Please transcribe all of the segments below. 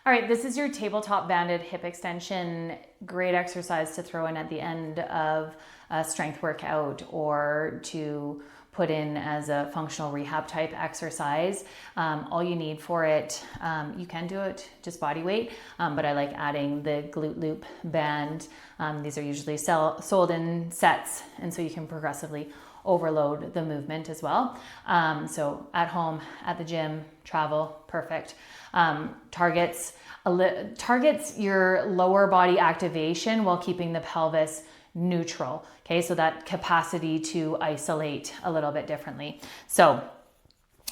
All right, this is your tabletop banded hip extension. Great exercise to throw in at the end of a strength workout or to put in as a functional rehab type exercise. All you need for it, you can do it just body weight, but I like adding the glute loop band. These are usually sold in sets, and so you can progressively overload the movement as well. So at home, at the gym, travel, perfect. Targets your lower body activation while keeping the pelvis neutral. Okay, so that capacity to isolate a little bit differently. So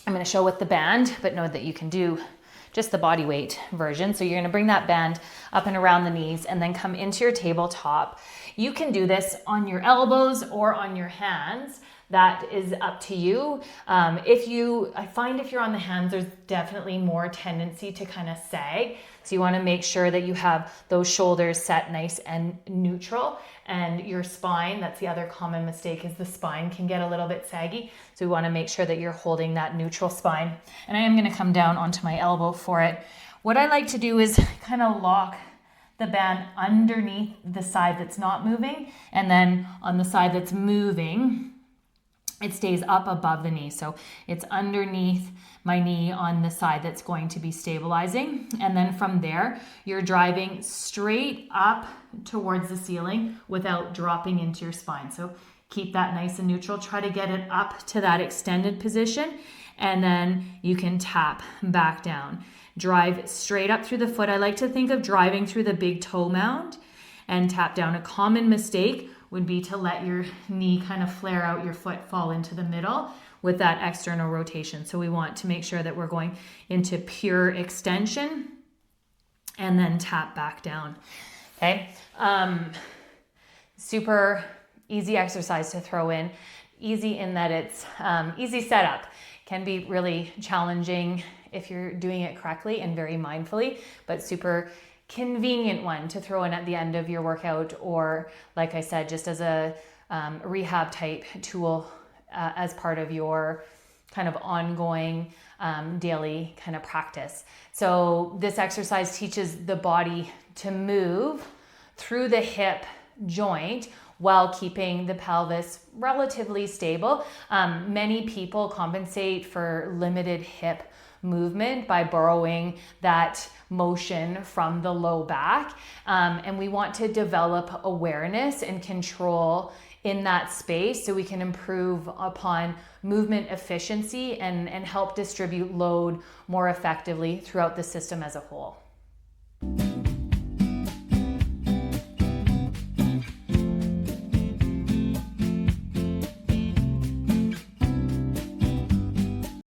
I'm going to show with the band, but know that you can do just the body weight version. So you're going to bring that band up and around the knees and then come into your tabletop. You can do this on your elbows or on your hands. That is up to you. I find if you're on the hands, there's definitely more tendency to kind of sag. So you want to make sure that you have those shoulders set nice and neutral, and your spine, that's the other common mistake, is the spine can get a little bit saggy. So we want to make sure that you're holding that neutral spine. And I am going to come down onto my elbow for it. What I like to do is kind of lock the band underneath the side that's not moving, and then on the side that's moving, it stays up above the knee. So it's underneath my knee on the side that's going to be stabilizing. And then from there, you're driving straight up towards the ceiling without dropping into your spine. So keep that nice and neutral. Try to get it up to that extended position, and then you can tap back down. Drive straight up through the foot. I like to think of driving through the big toe mound and tap down. A common mistake would be to let your knee kind of flare out, your foot fall into the middle with that external rotation. So we want to make sure that we're going into pure extension and then tap back down. Okay. Super easy exercise to throw in. Easy in that it's easy setup. Can be really challenging if you're doing it correctly and very mindfully, but super convenient one to throw in at the end of your workout, or like I said, just as a rehab type tool as part of your kind of ongoing daily kind of practice. So this exercise teaches the body to move through the hip joint while keeping the pelvis relatively stable. Many people compensate for limited hip movement by borrowing that motion from the low back. And we want to develop awareness and control in that space so we can improve upon movement efficiency and help distribute load more effectively throughout the system as a whole.